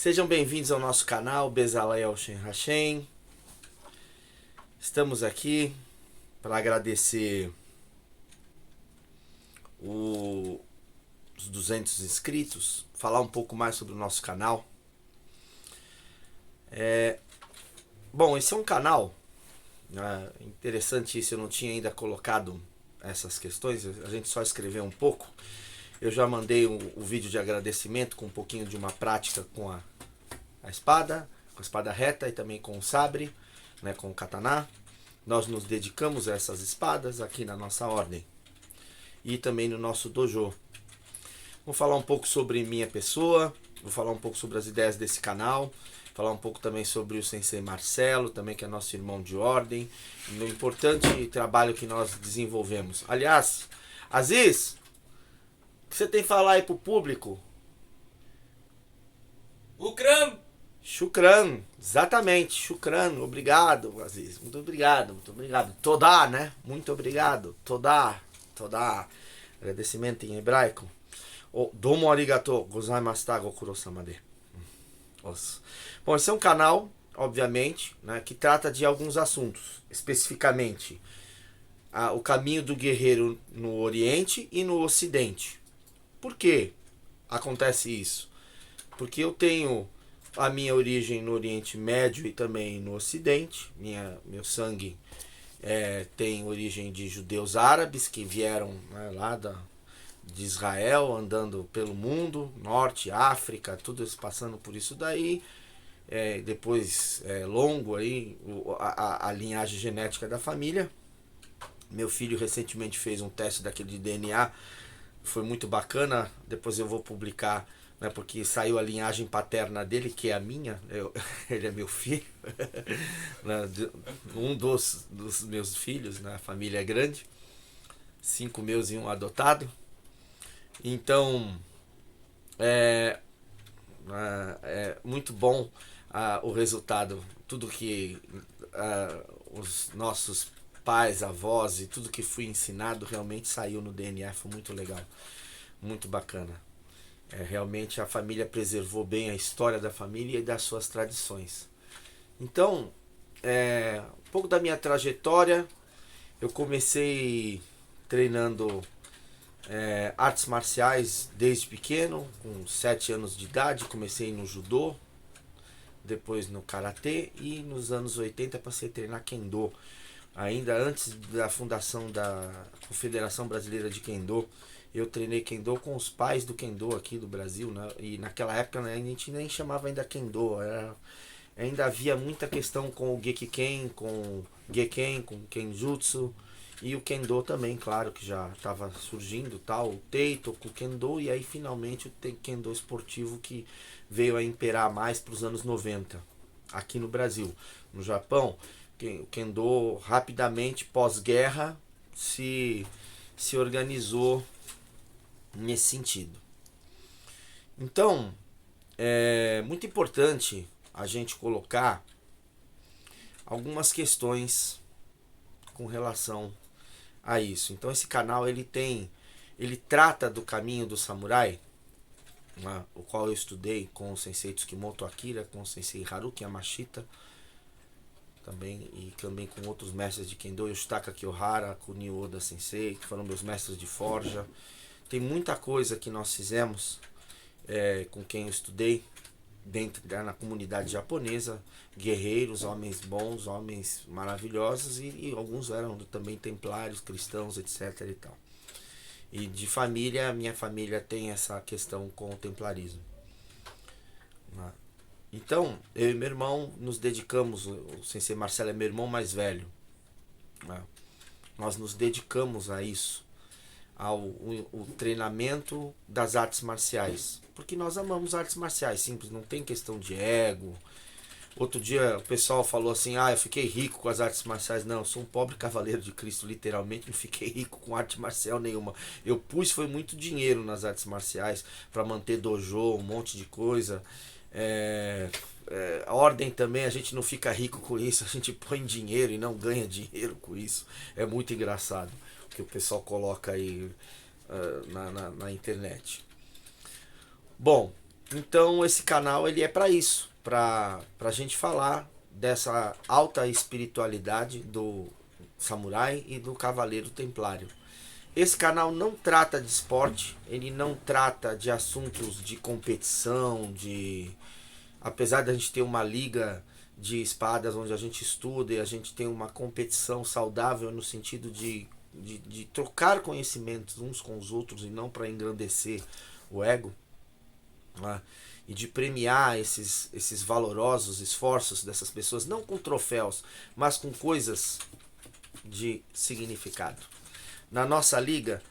Sejam bem-vindos ao nosso canal Bezalel Shem Hashem. Estamos aqui para agradecer os 200 inscritos, falar um pouco mais sobre o nosso canal. Bom, esse é um canal interessante, isso eu não tinha ainda colocado essas questões, a gente só escreveu um pouco. Eu já mandei o vídeo de agradecimento com um pouquinho de uma prática com a espada, com a espada reta e também com o sabre, né, com o katana. Nós nos dedicamos a essas espadas aqui na nossa ordem e também no nosso dojo. Vou falar um pouco sobre minha pessoa, vou falar um pouco sobre as ideias desse canal, falar um pouco também sobre o Sensei Marcelo, também que é nosso irmão de ordem, no importante trabalho que nós desenvolvemos. Aliás, Aziz, o que você tem que falar aí pro público? Ukram! Shukran, exatamente, Shukran, obrigado, Aziz, muito obrigado, muito obrigado. Todá, né? Muito obrigado, Todá, Todá. Agradecimento em hebraico. Domo arigato gozaimashita gokurou-sama de. Bom, esse é um canal, obviamente, né, que trata de alguns assuntos, especificamente o caminho do guerreiro no Oriente e no Ocidente. Por que acontece isso? Porque eu tenho a minha origem no Oriente Médio e também no Ocidente. Meu sangue tem origem de judeus árabes que vieram, né, lá de Israel, andando pelo mundo, Norte, África, tudo isso, passando por isso daí. Depois, longo aí, a linhagem genética da família. Meu filho recentemente fez um teste daquele de DNA, foi muito bacana, depois eu vou publicar, né, porque saiu a linhagem paterna dele, que é a minha, ele é meu filho, né, um dos meus filhos, né, a família é grande, 5 meus e um adotado. Então, é muito bom o resultado, tudo que os nossos pais, avós e tudo que fui ensinado realmente saiu no DNA, foi muito legal, muito bacana. Realmente a família preservou bem a história da família e das suas tradições. Então, um pouco da minha trajetória, eu comecei treinando artes marciais desde pequeno, com 7 anos de idade, comecei no judô, depois no karatê e nos anos 80 passei a treinar kendo. Ainda antes da fundação da Confederação Brasileira de Kendo, eu treinei Kendo com os pais do Kendo aqui do Brasil, né? E naquela época, né, a gente nem chamava ainda Kendo, ainda havia muita questão com o Gekiken, com o Geken, com o Kenjutsu e o Kendo também, claro que já estava surgindo, tal, o Teito, o Kendo, e aí finalmente o Kendo esportivo que veio a imperar mais para os anos 90 aqui no Brasil. No Japão, o Kendo rapidamente pós-guerra se organizou nesse sentido. Então, é muito importante a gente colocar algumas questões com relação a isso. Então esse canal ele trata do caminho do samurai, né, o qual eu estudei com o Sensei Tsukimoto Akira, com o Sensei Haruki Yamashita, também, e também com outros mestres de Kendo, Yoshitaka Kiyohara, Kunio Oda Sensei, que foram meus mestres de forja. Tem muita coisa que nós fizemos com quem eu estudei dentro na comunidade japonesa, guerreiros, homens bons, homens maravilhosos, e alguns eram também templários, cristãos, etc. e tal. E de família, minha família tem essa questão com o templarismo. Então, eu e meu irmão nos dedicamos, o Sensei Marcelo é meu irmão mais velho, né? Nós nos dedicamos a isso, ao treinamento das artes marciais, porque nós amamos artes marciais, simples, não tem questão de ego. Outro dia o pessoal falou assim, eu fiquei rico com as artes marciais. Não, eu sou um pobre cavaleiro de Cristo, literalmente, não fiquei rico com arte marcial nenhuma. Eu pus foi muito dinheiro nas artes marciais para manter dojo, um monte de coisa. A ordem também, a gente não fica rico com isso, a gente põe dinheiro e não ganha dinheiro com isso. É muito engraçado o que o pessoal coloca aí na internet. Bom, Então esse canal ele é para isso, para a gente falar dessa alta espiritualidade do samurai e do cavaleiro templário. Esse canal não trata de esporte, ele não trata de assuntos de competição, de apesar de a gente ter uma liga de espadas onde a gente estuda e a gente tem uma competição saudável no sentido de trocar conhecimentos uns com os outros e não para engrandecer o ego, né? E de premiar esses valorosos esforços dessas pessoas, não com troféus, mas com coisas de significado. Na nossa liga,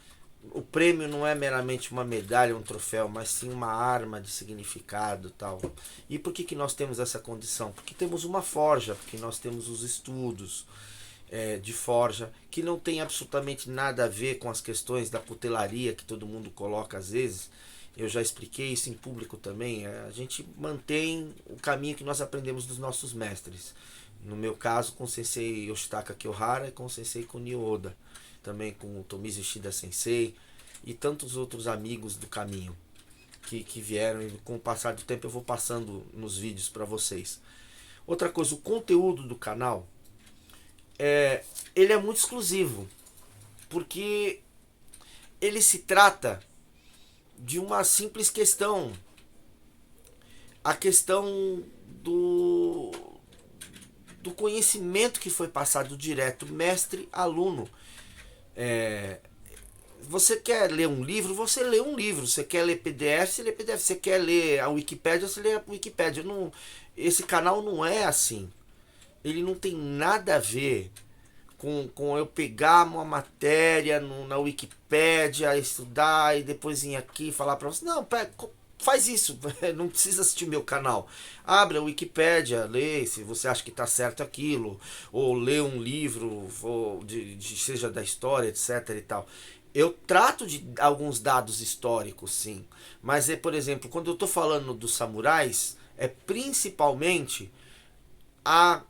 o prêmio não é meramente uma medalha, um troféu, mas sim uma arma de significado, tal. E por que nós temos essa condição? Porque temos uma forja, porque nós temos os estudos de forja, que não tem absolutamente nada a ver com as questões da cutelaria que todo mundo coloca às vezes. Eu já expliquei isso em público também. A gente mantém o caminho que nós aprendemos dos nossos mestres. No meu caso, com o Sensei Yoshitaka Kyohara e com o Sensei Kunio Oda. Também com o Tomizu Ishida Sensei e tantos outros amigos do caminho que vieram, e com o passar do tempo eu vou passando nos vídeos para vocês. Outra coisa, o conteúdo do canal ele é muito exclusivo, porque ele se trata de uma simples questão, a questão do conhecimento que foi passado direto mestre-aluno. Você quer ler um livro, você lê um livro. Você quer ler PDF, você lê PDF. Você quer ler a Wikipédia, você lê a Wikipédia. Não, esse canal não é assim. Ele não tem nada a ver com eu pegar uma matéria na Wikipédia, estudar e depois vir aqui e falar para você. Não, faz isso. Não precisa assistir meu canal. Abre a Wikipédia, lê se você acha que está certo aquilo. Ou lê um livro, seja da história, etc e tal. Eu trato de alguns dados históricos, sim. Mas, por exemplo, quando eu estou falando dos samurais, é principalmente a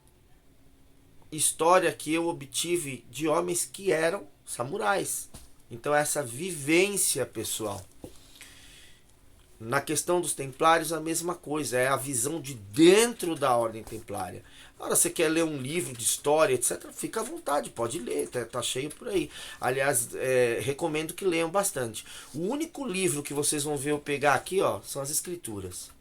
história que eu obtive de homens que eram samurais. Então, essa vivência pessoal. Na questão dos templários, a mesma coisa. É a visão de dentro da ordem templária. Agora, você quer ler um livro de história, etc., fica à vontade, pode ler, tá cheio por aí. Aliás, recomendo que leiam bastante. O único livro que vocês vão ver eu pegar aqui, ó, são as escrituras.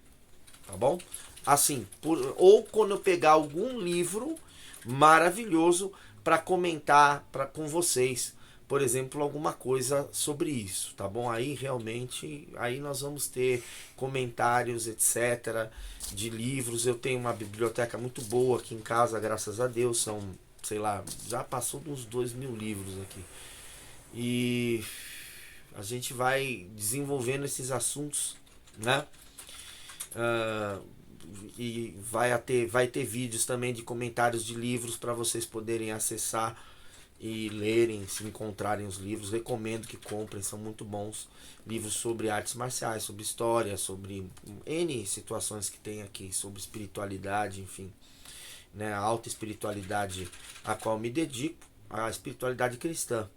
Tá bom? Assim, ou quando eu pegar algum livro maravilhoso para comentar com vocês, por exemplo, alguma coisa sobre isso, tá bom? Aí realmente, aí nós vamos ter comentários, etc., de livros. Eu tenho uma biblioteca muito boa aqui em casa, graças a Deus. São, sei lá, já passou de uns 2.000 livros aqui. E a gente vai desenvolvendo esses assuntos, né? E vai ter vídeos também de comentários de livros para vocês poderem acessar e lerem, se encontrarem os livros. Recomendo que comprem, são muito bons. Livros sobre artes marciais, sobre história, sobre N situações que tem aqui, sobre espiritualidade, enfim, né, a alta espiritualidade a qual me dedico, a espiritualidade cristã,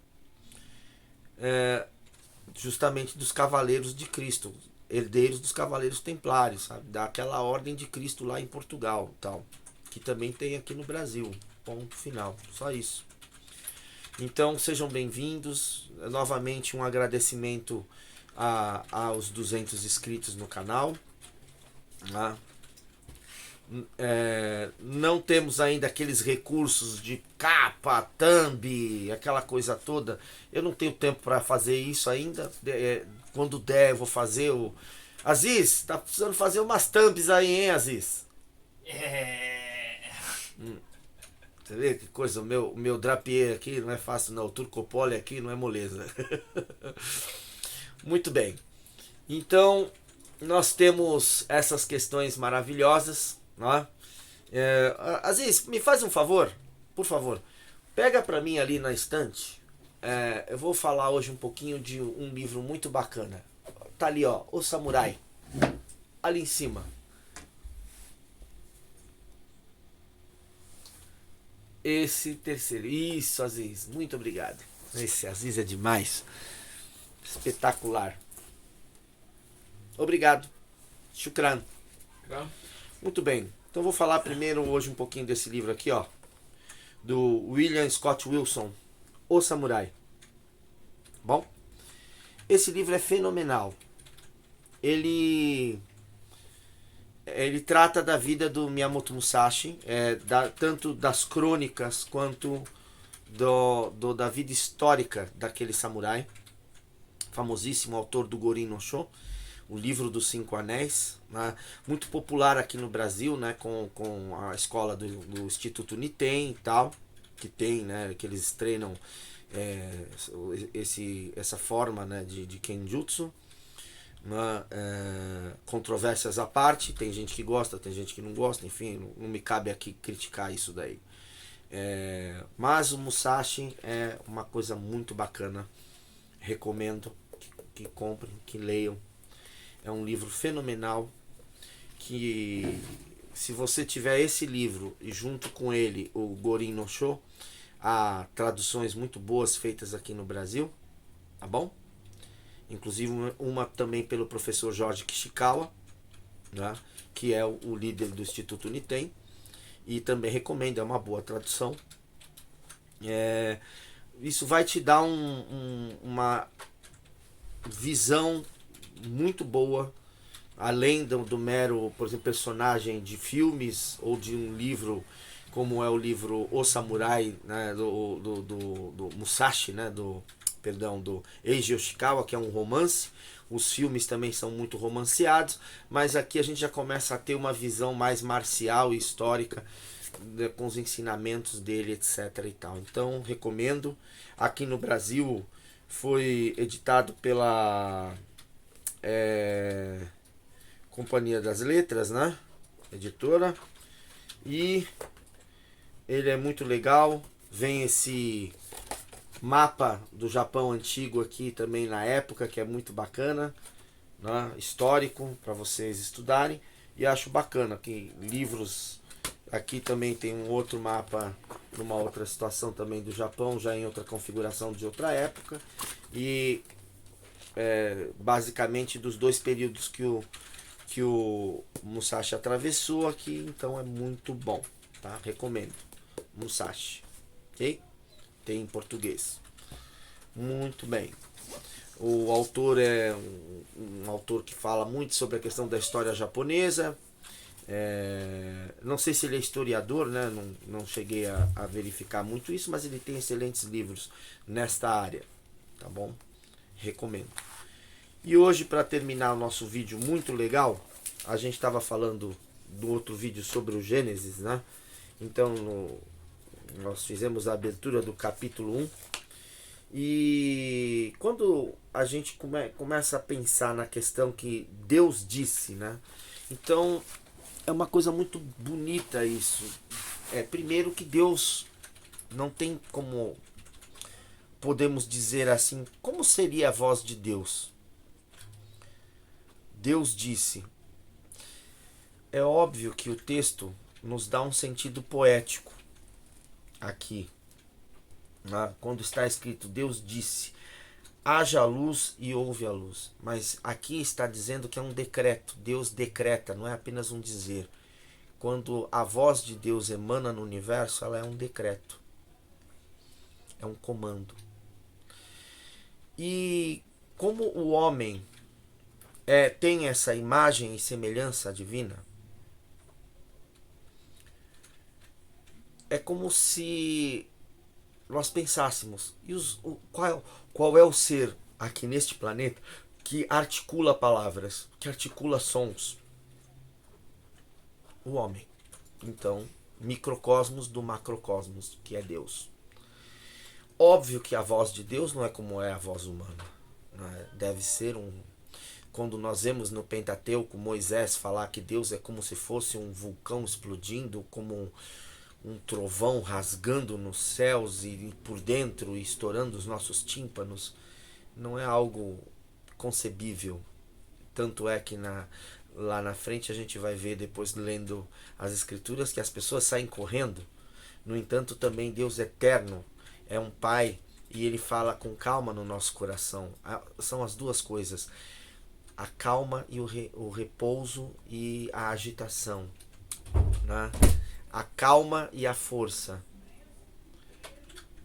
justamente dos cavaleiros de Cristo, herdeiros dos cavaleiros templários, sabe, daquela ordem de Cristo lá em Portugal, tal, que também tem aqui no Brasil. Ponto final, só isso. Então sejam bem-vindos. Novamente um agradecimento aos 200 inscritos no canal. Não temos ainda aqueles recursos de capa, thumb, aquela coisa toda. Eu não tenho tempo para fazer isso ainda. Quando der eu vou fazer o... Aziz, tá precisando fazer umas thumbs aí, hein, Aziz? Você vê que coisa, o meu drapier aqui não é fácil não, o turcopole aqui não é moleza. Muito bem. Então, nós temos essas questões maravilhosas, né? Aziz, me faz um favor, por favor. Pega pra mim ali na estante. Eu vou falar hoje um pouquinho de um livro muito bacana. Tá ali, ó, O Samurai. Ali em cima. Esse terceiro. Isso, Aziz. Muito obrigado. Esse Aziz é demais. Espetacular. Obrigado. Shukran. Tá? Muito bem. Então vou falar primeiro hoje um pouquinho desse livro aqui, ó, do William Scott Wilson, O Samurai. Bom, esse livro é fenomenal. Ele trata da vida do Miyamoto Musashi, tanto das crônicas quanto da vida histórica daquele samurai, famosíssimo autor do Gorin no Sho, o livro dos Cinco Anéis, né? Muito popular aqui no Brasil, né? com a escola do Instituto Niten e tal, que tem, né? que eles treinam essa forma, né? de Kenjutsu. Né? Controvérsias à parte, tem gente que gosta, tem gente que não gosta, enfim, não me cabe aqui criticar isso daí. Mas o Musashi é uma coisa muito bacana, recomendo que comprem, que leiam. É um livro fenomenal que, se você tiver esse livro e junto com ele o Gorin no Sho, há traduções muito boas feitas aqui no Brasil, tá bom? Inclusive uma também pelo professor Jorge Kishikawa, né, que é o líder do Instituto Niten, e também recomendo, é uma boa tradução. Isso vai te dar uma visão muito boa, além do mero, por exemplo, personagem de filmes ou de um livro, como é o livro O Samurai, né, do Musashi, né, do Eiji Yoshikawa, que é um romance. Os filmes também são muito romanceados, mas aqui a gente já começa a ter uma visão mais marcial e histórica, né, com os ensinamentos dele, etc. e tal. Então, recomendo. Aqui no Brasil foi editado pela Companhia das Letras, né? Editora. E ele é muito legal. Vem esse mapa do Japão antigo aqui também na época, que é muito bacana, né? Histórico, para vocês estudarem. E acho bacana que livros... Aqui também tem um outro mapa, numa outra situação também do Japão, já em outra configuração de outra época. E basicamente dos dois períodos que o Musashi atravessou aqui, então é muito bom, tá? Recomendo. Musashi, ok? Tem em português. Muito bem. O autor é um autor que fala muito sobre a questão da história japonesa. Não sei se ele é historiador, né? Não cheguei a verificar muito isso, mas ele tem excelentes livros nesta área, tá bom? Recomendo. E hoje, para terminar o nosso vídeo muito legal, a gente estava falando do outro vídeo sobre o Gênesis, né? Então nós fizemos a abertura do capítulo 1. E quando a gente começa a pensar na questão que Deus disse, né? Então é uma coisa muito bonita isso. Primeiro que Deus não tem como, podemos dizer assim, como seria a voz de Deus? Deus disse. É óbvio que o texto nos dá um sentido poético aqui. Quando está escrito Deus disse, haja luz e houve a luz. Mas aqui está dizendo que é um decreto. Deus decreta, não é apenas um dizer. Quando a voz de Deus emana no universo, ela é um decreto. É um comando. E como o homem tem essa imagem e semelhança divina, é como se nós pensássemos, qual é o ser aqui neste planeta que articula palavras, que articula sons? O homem. Então, microcosmos do macrocosmos, que é Deus. Óbvio que a voz de Deus não é como é a voz humana, né? Deve ser quando nós vemos no Pentateuco Moisés falar que Deus é como se fosse um vulcão explodindo, como um trovão rasgando nos céus e por dentro e estourando os nossos tímpanos, não é algo concebível. Tanto é que lá na frente a gente vai ver, depois lendo as escrituras, que as pessoas saem correndo. No entanto, também Deus eterno é um Pai e Ele fala com calma no nosso coração. São as duas coisas. a calma e o repouso e a agitação, né? A calma e a força.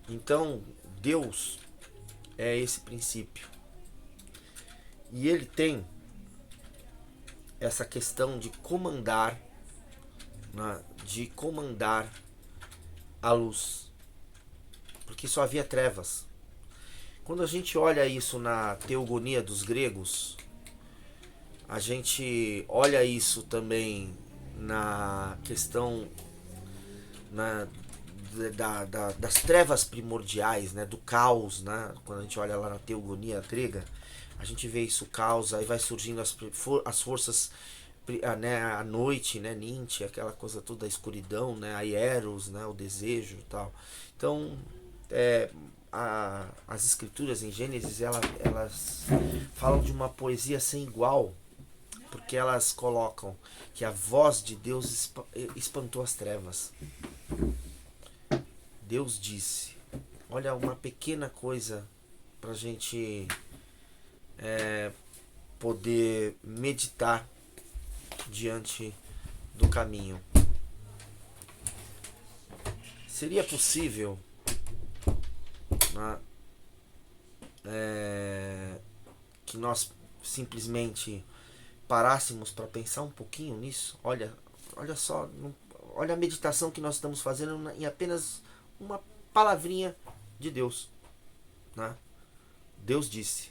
Então, Deus é esse princípio. E ele tem essa questão de comandar, né? De comandar a luz. Porque só havia trevas. Quando a gente olha isso na teogonia dos gregos, a gente olha isso também na questão das trevas primordiais, né, do caos, né? Quando a gente olha lá na teogonia grega, a gente vê isso, caos, aí vai surgindo as forças, né, a noite, né, Ninti, aquela coisa toda, a escuridão, né, a Eros, né, o desejo e tal. Então, as escrituras em Gênesis, elas falam de uma poesia sem igual, porque elas colocam que a voz de Deus espantou as trevas. Deus disse. Olha, uma pequena coisa para a gente poder meditar diante do caminho. Seria possível, né, que nós simplesmente parássemos para pensar um pouquinho nisso? Olha só, olha a meditação que nós estamos fazendo em apenas uma palavrinha de Deus, né? Deus disse.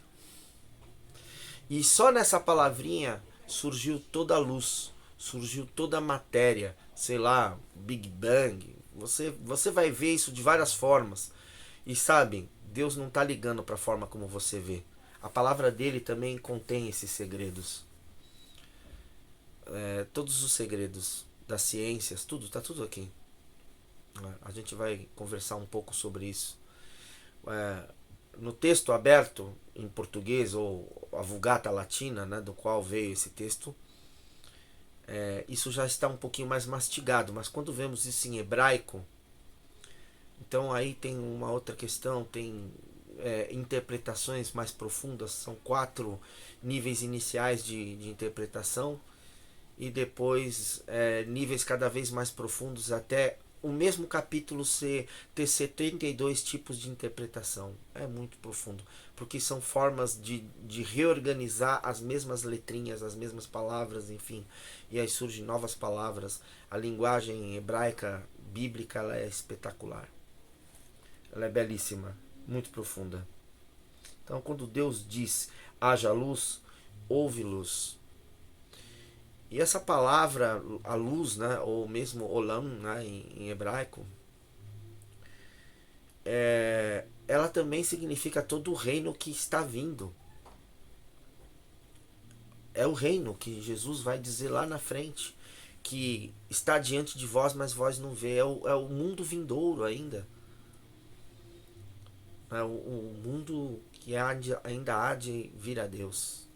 E só nessa palavrinha surgiu toda a luz, surgiu toda a matéria, sei lá, Big Bang. Você vai ver isso de várias formas. E sabem, Deus não está ligando para a forma como você vê. A palavra dele também contém esses segredos. Todos os segredos das ciências, tudo, está tudo aqui. A gente vai conversar um pouco sobre isso. No texto aberto em português, ou a Vulgata Latina, né, do qual veio esse texto, isso já está um pouquinho mais mastigado, mas quando vemos isso em hebraico, então aí tem uma outra questão, tem interpretações mais profundas, são 4 níveis iniciais de interpretação, e depois níveis cada vez mais profundos, até o mesmo capítulo ter 72 tipos de interpretação. É muito profundo, porque são formas de reorganizar as mesmas letrinhas, as mesmas palavras, enfim, e aí surgem novas palavras. A linguagem hebraica bíblica, ela é espetacular, ela é belíssima, muito profunda. Então, quando Deus diz haja luz, houve luz. E essa palavra, a luz, né, ou mesmo olam, né, em hebraico, ela também significa todo o reino que está vindo. É o reino que Jesus vai dizer lá na frente, que está diante de vós, mas vós não vê. É o mundo vindouro ainda. É o mundo que ainda há de vir a Deus.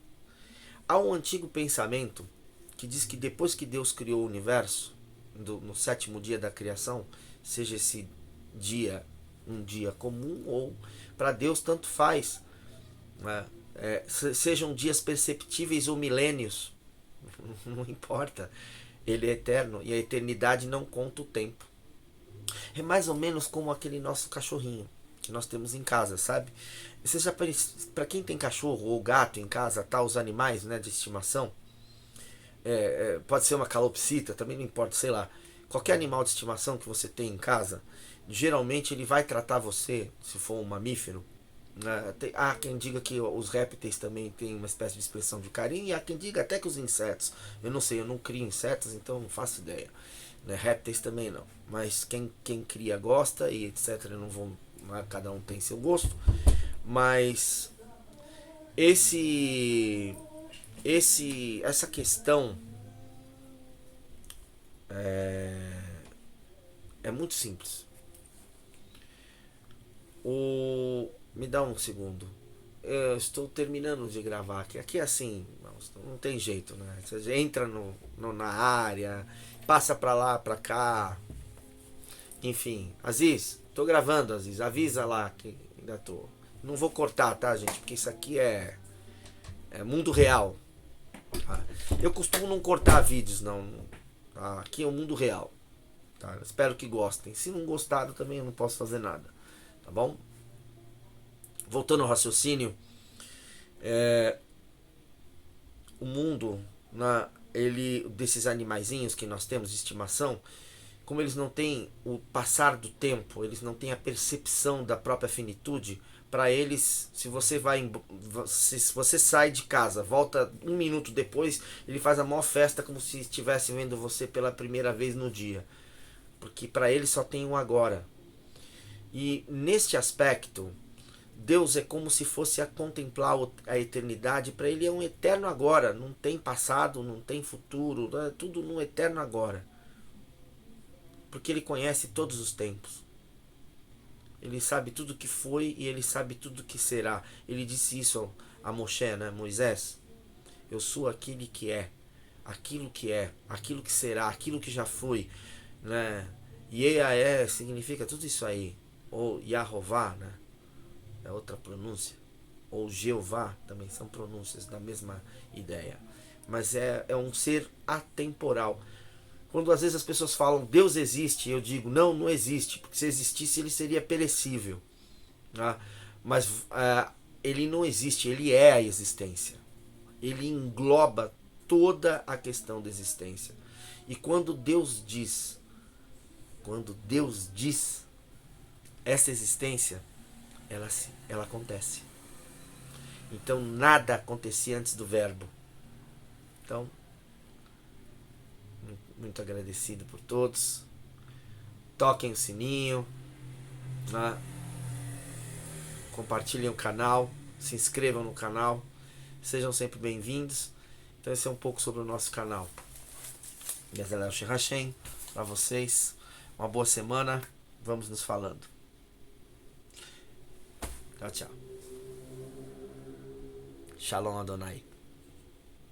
Há um antigo pensamento que diz que depois que Deus criou o universo, no 7º dia da criação, seja esse dia um dia comum, ou para Deus tanto faz, né? Sejam dias perceptíveis ou milênios, não importa, ele é eterno e a eternidade não conta o tempo. É mais ou menos como aquele nosso cachorrinho que nós temos em casa, sabe? Você já, para quem tem cachorro ou gato em casa, tá, os animais, né, de estimação, pode ser uma calopsita, também não importa, sei lá, qualquer animal de estimação que você tem em casa, geralmente ele vai tratar você, se for um mamífero, né? Há quem diga que os répteis também têm uma espécie de expressão de carinho, e há quem diga até que os insetos, eu não sei, eu não crio insetos, então não faço ideia, né? Répteis também não, mas quem cria gosta e etc, eu não vou, cada um tem seu gosto, mas essa questão é muito simples. Me dá um segundo. Eu estou terminando de gravar aqui. Aqui é assim, não tem jeito, né? Você entra na área, passa pra lá, pra cá. Enfim, Aziz, tô gravando, Aziz. Avisa lá que ainda tô. Não vou cortar, tá, gente? Porque isso aqui é mundo real. Tá? Eu costumo não cortar vídeos, não. Tá? Aqui é o mundo real. Tá? Espero que gostem. Se não gostaram também eu não posso fazer nada. Tá bom? Voltando ao raciocínio, o mundo, desses animaizinhos que nós temos de estimação, como eles não têm o passar do tempo, eles não têm a percepção da própria finitude, para eles, se você sai de casa, volta um minuto depois, ele faz a maior festa como se estivesse vendo você pela primeira vez no dia, porque para eles só tem um agora. E neste aspecto, Deus é como se fosse a contemplar a eternidade. Para ele é um eterno agora. Não tem passado, não tem futuro. É tudo no eterno agora. Porque ele conhece todos os tempos. Ele sabe tudo que foi e ele sabe tudo que será. Ele disse isso a Moshe, né? Moisés. Eu sou aquele que é. Aquilo que será, aquilo que já foi. Né? Yeaé significa tudo isso aí. Ou Yahová, né? É outra pronúncia. Ou Jeová, também são pronúncias da mesma ideia. Mas é um ser atemporal. Quando às vezes as pessoas falam Deus existe, eu digo não, não existe. Porque se existisse ele seria perecível. Né? Mas ele não existe, ele é a existência. Ele engloba toda a questão da existência. E quando Deus diz essa existência, ela acontece. Então nada acontecia antes do verbo. Então, muito agradecido por todos. Toquem o sininho, né? Compartilhem o canal, se inscrevam no canal, sejam sempre bem-vindos. Então esse é um pouco sobre o nosso canal. Bezalel Shirachem, para vocês, uma boa semana, vamos nos falando. Tchau, tchau. Shalom Adonai.